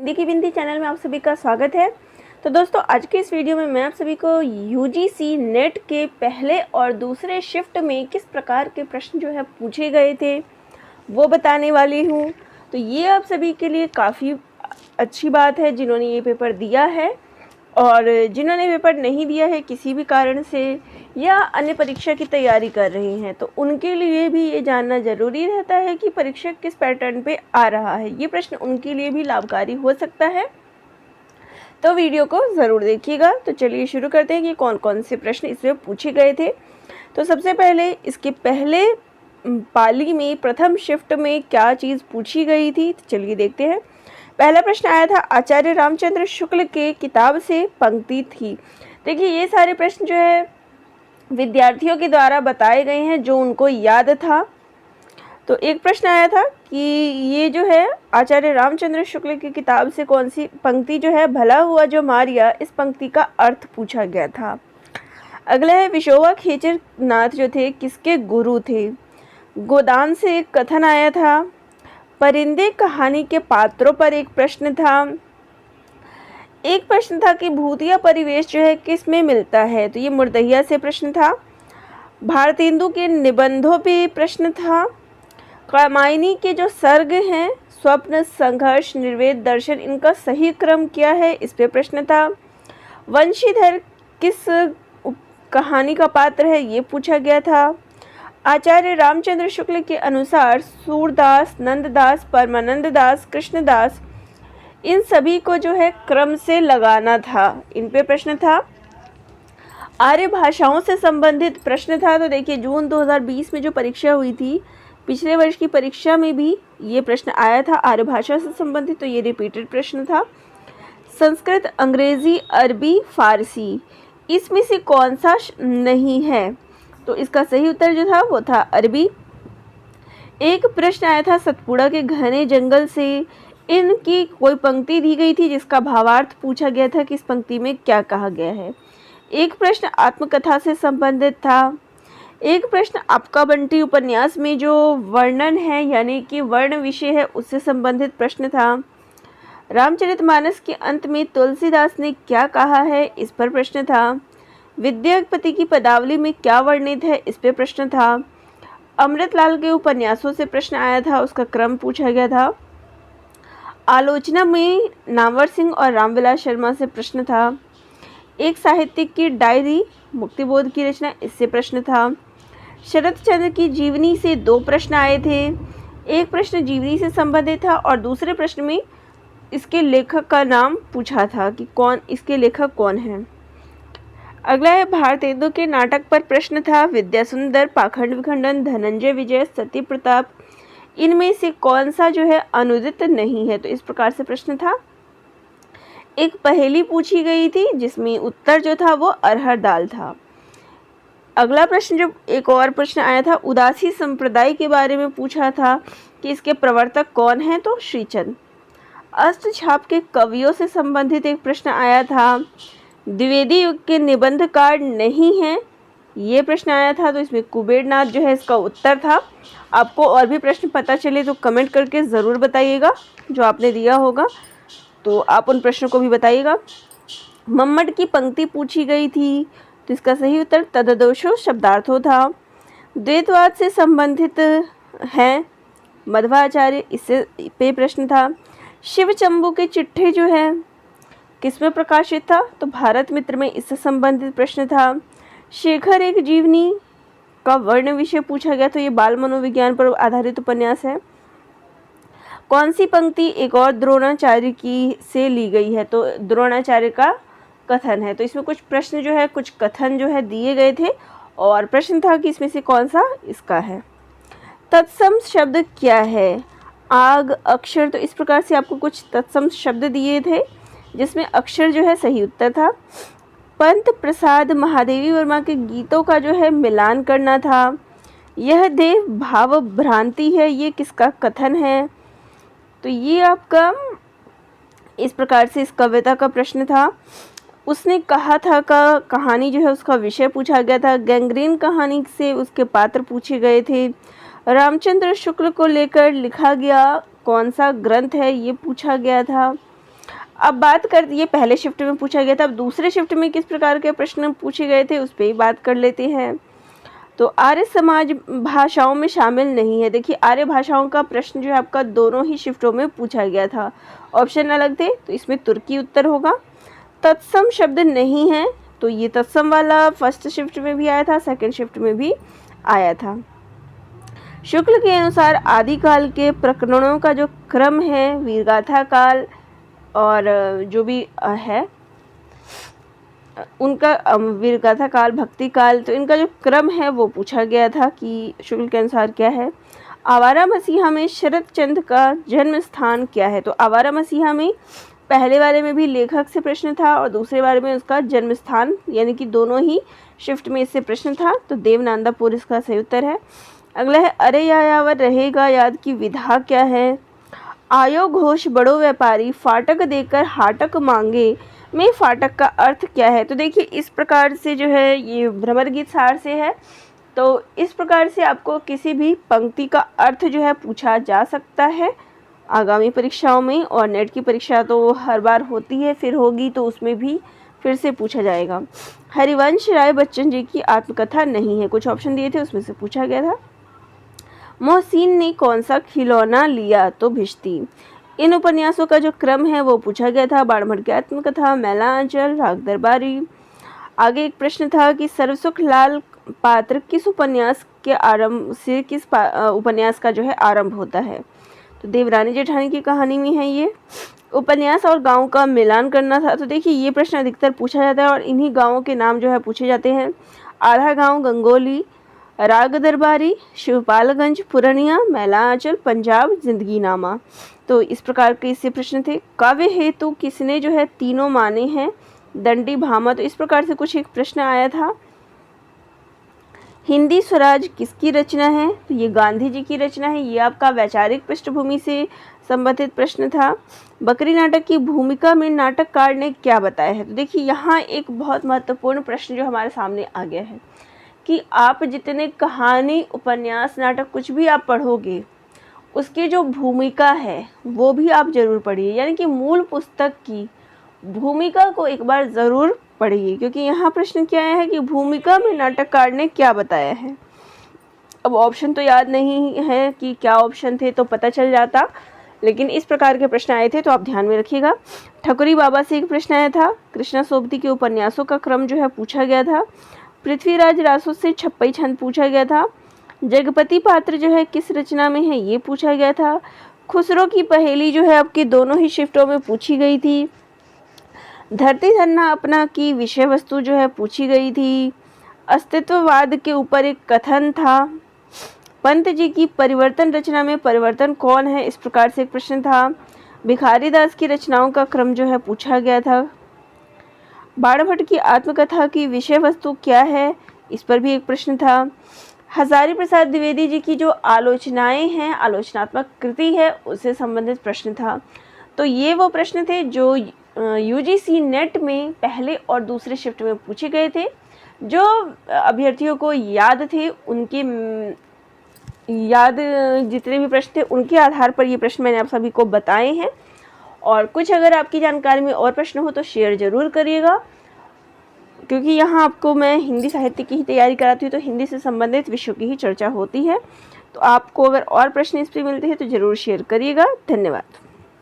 देखिए बिंदी चैनल में आप सभी का स्वागत है। तो दोस्तों आज के इस वीडियो में मैं आप सभी को यूजीसी नेट के पहले और दूसरे शिफ्ट में किस प्रकार के प्रश्न जो है पूछे गए थे वो बताने वाली हूँ। तो ये आप सभी के लिए काफ़ी अच्छी बात है जिन्होंने ये पेपर दिया है, और जिन्होंने पेपर नहीं दिया है किसी भी कारण से या अन्य परीक्षा की तैयारी कर रहे हैं तो उनके लिए भी ये जानना ज़रूरी रहता है कि परीक्षा किस पैटर्न पे आ रहा है। ये प्रश्न उनके लिए भी लाभकारी हो सकता है, तो वीडियो को ज़रूर देखिएगा। तो चलिए शुरू करते हैं कि कौन कौन से प्रश्न इसमें पूछे गए थे। तो सबसे पहले इसके पहले पाली में प्रथम शिफ्ट में क्या चीज़ पूछी गई थी, तो चलिए देखते हैं। पहला प्रश्न आया था आचार्य रामचंद्र शुक्ल के किताब से पंक्ति थी। देखिए ये सारे प्रश्न जो है विद्यार्थियों के द्वारा बताए गए हैं जो उनको याद था। तो एक प्रश्न आया था कि ये जो है आचार्य रामचंद्र शुक्ल की किताब से कौन सी पंक्ति जो है भला हुआ जो मारिया, इस पंक्ति का अर्थ पूछा गया था। अगला है विशोबा खेचर नाथ जो थे किसके गुरु थे। गोदान से एक कथन आया था। परिंदे कहानी के पात्रों पर एक प्रश्न था। एक प्रश्न था कि भूतिया परिवेश जो है किस में मिलता है, तो ये मुर्दहिया से प्रश्न था। भारतेंदु के निबंधों पे प्रश्न था। कामायनी के जो सर्ग हैं स्वप्न, संघर्ष, निर्वेद, दर्शन, इनका सही क्रम क्या है, इस पे प्रश्न था। वंशीधर किस कहानी का पात्र है, ये पूछा गया था। आचार्य रामचंद्र शुक्ल के अनुसार सूरदास, नंददास, परमानंद दास, कृष्णदास, इन सभी को जो है क्रम से लगाना था, इन पे प्रश्न था। आर्य भाषाओं से संबंधित प्रश्न था। तो देखिए जून 2020 में जो परीक्षा हुई थी, पिछले वर्ष की परीक्षा में भी ये प्रश्न आया था आर्य भाषा से संबंधित, तो ये रिपीटेड प्रश्न था। संस्कृत, अंग्रेजी, अरबी, फारसी, इसमें से कौन सा नहीं है, तो इसका सही उत्तर जो था वो था अरबी। एक प्रश्न आया था सतपुड़ा के घने जंगल से, इनकी कोई पंक्ति दी गई थी जिसका भावार्थ पूछा गया था कि इस पंक्ति में क्या कहा गया है। एक प्रश्न आत्मकथा से संबंधित था। एक प्रश्न आपका बंटी उपन्यास में जो वर्णन है यानी कि वर्ण विषय है उससे संबंधित प्रश्न था। रामचरितमानस के अंत में तुलसीदास ने क्या कहा है, इस पर प्रश्न था। विद्यापति की पदावली में क्या वर्णित है, इस पे प्रश्न था। अमृतलाल के उपन्यासों से प्रश्न आया था, उसका क्रम पूछा गया था। आलोचना में नामवर सिंह और रामविलास शर्मा से प्रश्न था। एक साहित्यिक की डायरी मुक्तिबोध की रचना, इससे प्रश्न था। शरत चंद्र की जीवनी से दो प्रश्न आए थे। एक प्रश्न जीवनी से संबंधित था और दूसरे प्रश्न में इसके लेखक का नाम पूछा था कि कौन इसके लेखक कौन है। अगला है भारतेंदु के नाटक पर प्रश्न था। विद्यासुंदर, पाखंड विखंडन, धनंजय विजय, सती प्रताप, इनमें से कौन सा जो है अनुदित नहीं है, तो इस प्रकार से प्रश्न था। एक पहेली पूछी गई थी जिसमें उत्तर जो था वो अरहर दाल था। अगला प्रश्न जो एक और प्रश्न आया था उदासी संप्रदाय के बारे में पूछा था कि इसके प्रवर्तक कौन है, तो श्रीचंद। अष्टछाप के कवियों से संबंधित एक प्रश्न आया था। द्विवेदी युग के निबंधकार नहीं है, ये प्रश्न आया था, तो इसमें कुबेरनाथ जो है इसका उत्तर था। आपको और भी प्रश्न पता चले तो कमेंट करके ज़रूर बताइएगा, जो आपने दिया होगा तो आप उन प्रश्नों को भी बताइएगा। मम्मट की पंक्ति पूछी गई थी, तो इसका सही उत्तर तददोषो शब्दार्थो था। द्वैतवाद से संबंधित है मध्वाचार्य, इससे पे प्रश्न था। शिव चंबू के चिट्ठे जो है किसमें प्रकाशित था, तो भारत मित्र में, इससे संबंधित प्रश्न था। शेखर एक जीवनी का वर्ण विषय पूछा गया, तो ये बाल मनोविज्ञान पर आधारित उपन्यास है। कौन सी पंक्ति एक और द्रोणाचार्य की से ली गई है, तो द्रोणाचार्य का कथन है। तो इसमें कुछ प्रश्न जो है कुछ कथन जो है दिए गए थे और प्रश्न था कि इसमें से कौन सा इसका है। तत्सम शब्द क्या है, आग, अक्षर, तो इस प्रकार से आपको कुछ तत्सम शब्द दिए थे जिसमें अक्षर जो है सही उत्तर था। पंत प्रसाद महादेवी वर्मा के गीतों का जो है मिलान करना था। यह देव भाव भ्रांति है, ये किसका कथन है, तो ये आपका इस प्रकार से इस कविता का प्रश्न था। उसने कहा था का कहानी जो है उसका विषय पूछा गया था। गैंग्रीन कहानी से उसके पात्र पूछे गए थे। रामचंद्र शुक्ल को लेकर लिखा गया कौन सा ग्रंथ है, ये पूछा गया था। अब बात कर, ये पहले शिफ्ट में पूछा गया था, अब दूसरे शिफ्ट में किस प्रकार के प्रश्न पूछे गए थे उस पर ही बात कर लेते हैं। तो आर्य समाज भाषाओं में शामिल नहीं है। देखिए आर्य भाषाओं का प्रश्न जो है आपका दोनों ही शिफ्टों में पूछा गया था, ऑप्शन अलग थे, तो इसमें तुर्की उत्तर होगा। तत्सम शब्द नहीं है, तो ये तत्सम वाला फर्स्ट शिफ्ट में भी आया था, सेकंड शिफ्ट में भी आया था। शुक्ल के अनुसार आदिकाल के प्रकरणों का जो क्रम है, वीरगाथा काल और जो भी है उनका वीरगाथा काल, भक्ति काल, तो इनका जो क्रम है वो पूछा गया था कि शुक्ल के अनुसार क्या है। आवारा मसीहा में शरद चंद्र का जन्म स्थान क्या है। तो आवारा मसीहा में पहले वाले में भी लेखक से प्रश्न था और दूसरे वाले में उसका जन्म स्थान, यानी कि दोनों ही शिफ्ट में इससे प्रश्न था, तो देवनंदापुर इसका सही उत्तर है। अगला है अरे यायावर रहेगा याद की विधा क्या है। आयो घोष बड़ो व्यापारी फाटक देकर हाटक मांगे में फाटक का अर्थ क्या है। तो देखिए इस प्रकार से जो है ये भ्रमर गीत सार से है, तो इस प्रकार से आपको किसी भी पंक्ति का अर्थ जो है पूछा जा सकता है आगामी परीक्षाओं में, और नेट की परीक्षा तो हर बार होती है, फिर होगी तो उसमें भी फिर से पूछा जाएगा। हरिवंश राय बच्चन जी की आत्मकथा नहीं है, कुछ ऑप्शन दिए थे उसमें से पूछा गया था। मोहसिन ने कौन सा खिलौना लिया, तो भिश्ती। इन उपन्यासों का जो क्रम है वो पूछा गया था, बाणभट्ट की आत्मकथा, मैला आंचल, राग दरबारी। आगे एक प्रश्न था कि सर्वसुख लाल पात्र किस उपन्यास के आरंभ से, किस उपन्यास का जो है आरंभ होता है। तो देवरानी जेठानी की कहानी में है ये। उपन्यास और गांव का मिलान करना था। तो देखिए ये प्रश्न अधिकतर पूछा जाता है और इन्हीं गांवों के नाम जो है पूछे जाते हैं। आधा गांव गंगोली, राग दरबारी, शिवपालगंज, पुरनिया, मैला आंचल, पंजाब, जिंदगी नामा। तो इस प्रकार के इससे प्रश्न थे। काव्य हेतु किसने जो है तीनों माने हैं, दंडी भामा। तो इस प्रकार से कुछ एक प्रश्न आया था। हिंदी स्वराज किसकी रचना है, तो ये गांधी जी की रचना है। ये आपका वैचारिक पृष्ठभूमि से संबंधित प्रश्न था। बकरी नाटक की भूमिका में नाटककार ने क्या बताया है। तो देखिए यहाँ एक बहुत महत्वपूर्ण प्रश्न जो हमारे सामने आ गया है कि आप जितने कहानी, उपन्यास, नाटक कुछ भी आप पढ़ोगे उसकी जो भूमिका है वो भी आप ज़रूर पढ़िए, यानी कि मूल पुस्तक की भूमिका को एक बार ज़रूर पढ़िए, क्योंकि यहाँ प्रश्न क्या है कि भूमिका में नाटककार ने क्या बताया है। अब ऑप्शन तो याद नहीं है कि क्या ऑप्शन थे, तो पता चल जाता, लेकिन इस प्रकार के प्रश्न आए थे तो आप ध्यान में रखिएगा। ठकुरी बाबा से एक प्रश्न आया था। कृष्णा सोबती के उपन्यासों का क्रम जो है पूछा गया था। पृथ्वीराज रासोद से छप्पई छंद पूछा गया था। जगपति पात्र जो है किस रचना में है, ये पूछा गया था। खुसरो की पहेली जो है आपकी दोनों ही शिफ्टों में पूछी गई थी। धरती धरना अपना की विषय वस्तु जो है पूछी गई थी। अस्तित्ववाद के ऊपर एक कथन था। पंत जी की परिवर्तन रचना में परिवर्तन कौन है, इस प्रकार से एक प्रश्न था। भिखारी दास की रचनाओं का क्रम जो है पूछा गया था। बाणभट्ट की आत्मकथा की विषय वस्तु क्या है, इस पर भी एक प्रश्न था। हजारी प्रसाद द्विवेदी जी की जो आलोचनाएं हैं, आलोचनात्मक कृति है, उससे संबंधित प्रश्न था। तो ये वो प्रश्न थे जो यूजीसी नेट में पहले और दूसरे शिफ्ट में पूछे गए थे। जो अभ्यर्थियों को याद थे, उनके याद जितने भी प्रश्न थे उनके आधार पर ये प्रश्न मैंने आप सभी को बताए हैं। और कुछ अगर आपकी जानकारी में और प्रश्न हो तो शेयर ज़रूर करिएगा, क्योंकि यहाँ आपको मैं हिंदी साहित्य की ही तैयारी कराती हूँ, तो हिंदी से संबंधित विषयों की ही चर्चा होती है। तो आपको अगर और प्रश्न इस पर मिलते हैं तो ज़रूर शेयर करिएगा। धन्यवाद।